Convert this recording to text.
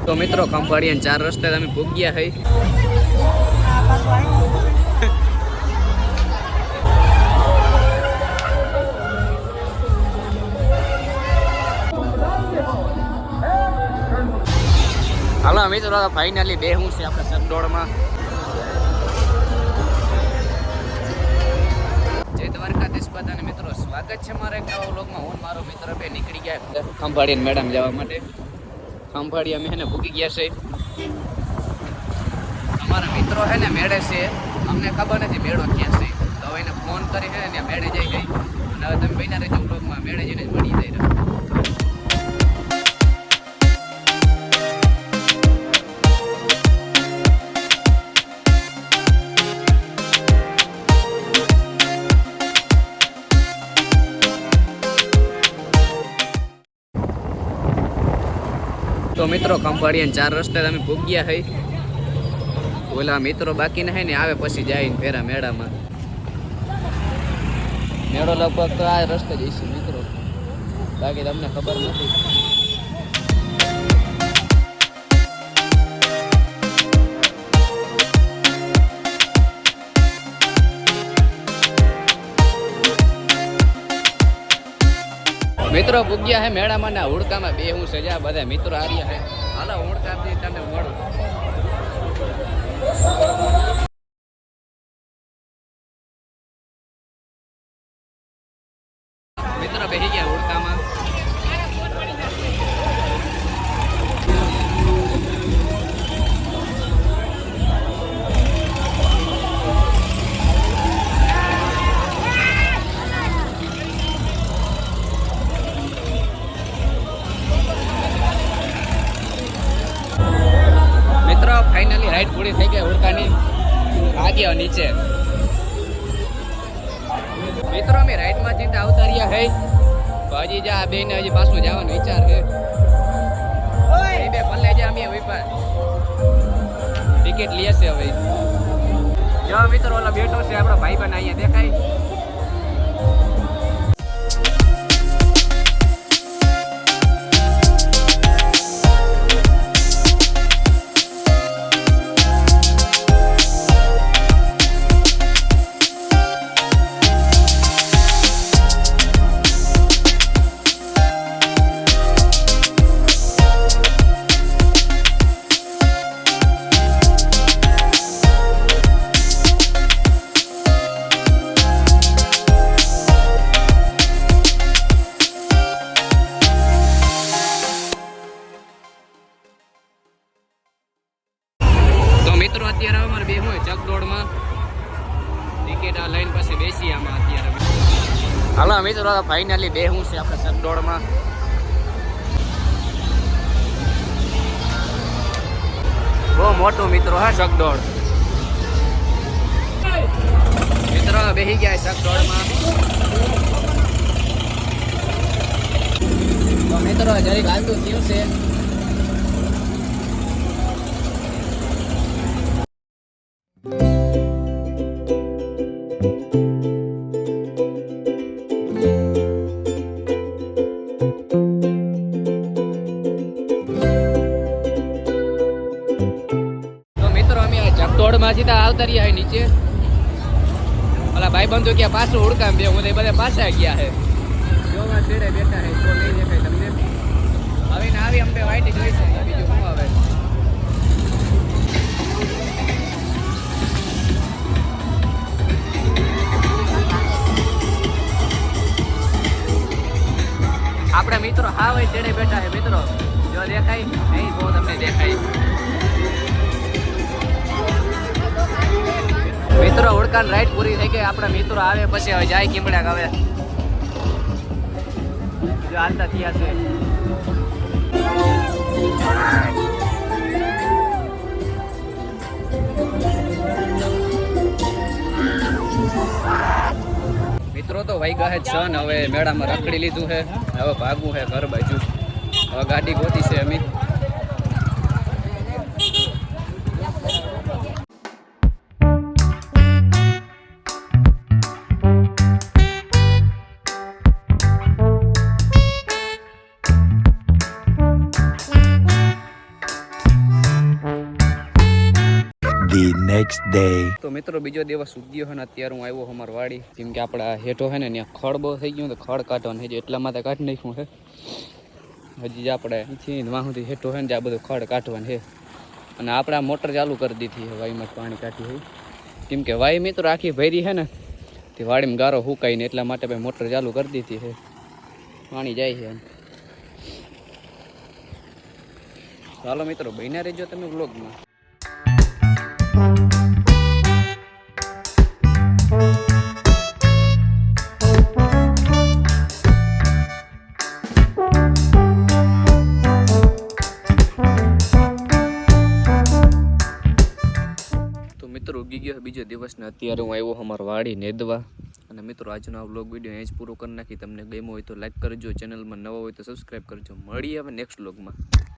તો મિત્રો ખંભાળિયા 4 રસ્તે તમે ભૂગ્યા હઈ. હાલો મિત્રો ફાઇનલી બે હું છે આપણે સગડોળમાં. જય દ્વારકાધીશ બધાને મિત્રો, સ્વાગત છે મારા એક નવા વ્લોગમાં. હું મારો મિત્ર બે નીકળી ગયા ખંભાળિયા મેડમ જવા માટે. ખંભાળિયા અમે એને ભૂકી ગયા છે. અમારા મિત્રો હે ને મેળે છે, અમને ખબર નથી મેળો ક્યાં છે. તો હવે એને ફોન કરી છે ને મેળે જઈ ગઈ. અને હવે તમે બન્યા રહેજો વ્લોગમાં, મેળે જઈને જ મળી જાય. તો મિત્રો ખંભાળિયા 4 રસ્તે તમે ભૂગ્યા હઈ. ઓલા મિત્રો બાકી નહીં ને આવે પછી જાય ફેરા મેળામાં. મેળો લગભગ તો આ રસ્તે જ છે મિત્રો, બાકી તમને ખબર નથી. મિત્રો ભૂગ્યા હે મેળામાં ના હુડકામાં બે હું સજા બધા મિત્રો આર્યા હે. હાલો હુડકાથી તમને મળું. મિત્રો બેસી ગયા હુડકામાં. ફાઇનલી રાઈડ પૂરી થઈ ગઈ હુડકાની. ભાગ્યા નીચે મિત્રો અમે રાઈડમાં ચિંતા આવતા રહ્યા હે. હજી જા બે ને હજી પાછું જવાનો વિચાર છે. બે ભલે જા અમે વિપા ટિકિટ લઈએ છે હવે. જો મિત્રો ઓલા બેઠો છે આપણો ભાઈ બન અહીંયા દેખાય. મિત્રો અત્યારે અમારે બે હોય ચકડોળમાં ટિકિટ આ લાઈન પાસે બેસી આમાં અત્યારે. હાલો મિત્રો ફાઇનલી બે હું છે આપણે ચકડોળમાં. બહુ મોટું મિત્રો હા ચકડોળ. મિત્રો બેસી ગયા ચકડોળમાં. તો મિત્રો જરીક હાલતું થયું છે. ચકડોળમાં સીધા આવતા રહ્યા નીચે. ઓલા ભાઈ બંધુ ગયા પાછું હુડકામ બે હું બધા પાછા ગયા હે. જોવા છેડે બેઠા હે તો લઈ દેખાય તમને. હવે ને આવી અમને વાઈટ જોઈ છે, બીજું શું આવે. આપણા મિત્રો હા હોય છેડે બેઠા હે મિત્રો. જો દેખાય નહીં બહુ તમને દેખાય. મિત્રો હુડકાન રાઈડ પૂરી થઈ ગઈ. આપણા મિત્રો આવે પછી હવે જાય કીમડાક. હવે જો હાલતા થયા છે. મિત્રો તો વાગ્યા હે 6 ને હવે મેળામાં રખડી લીધું છે. હવે ભાગવું છે ઘર બાજુ. હવે ગાડી ગોતી છે અમે. The next day. તો મિત્રો બીજો દિવસ ઉગ્યો છે ને અત્યારે હું આવ્યો અમાર વાડી. જેમ કે આપણા હેઠો છે ને ત્યાં ખડ બહુ થઈ ગયું તો ખડ કાઢવાનું છે એટલા માટે કાઢી નાખ્યું છે. હજી આપણે અહીંથી વાં સુધી હેઠો છે ને ત્યાં બધું ખડ કાઢવાનું છે. અને આપણે મોટર ચાલુ કરી દીધી છે વાઈમાં પાણી કાઢી હોય. કેમ કે વાઈ મિત્રો આખી ભરી છે ને તે વાડીમાં ગારો સુકાય ને એટલા માટે ભાઈ મોટર ચાલુ કરી દીધી છે. પાણી જાય છે એમ. ચાલો મિત્રો બન્યા રહેજો તમે વ્લોગમાં. મિત્રો ઉગી ગયો બીજો દિવસ ને અત્યારે હું આવ્યો અમારા વાડી નેદવા. અને મિત્રો આજનો આ વ્લોગ વિડીયો અહીં જ પૂરો કરી નાખી. તમને ગમ્યો હોય તો લાઈક કરજો, ચેનલમાં નવા હોય તો સબસ્ક્રાઈબ કરજો. મળીએ હવે નેક્સ્ટ વ્લોગમાં.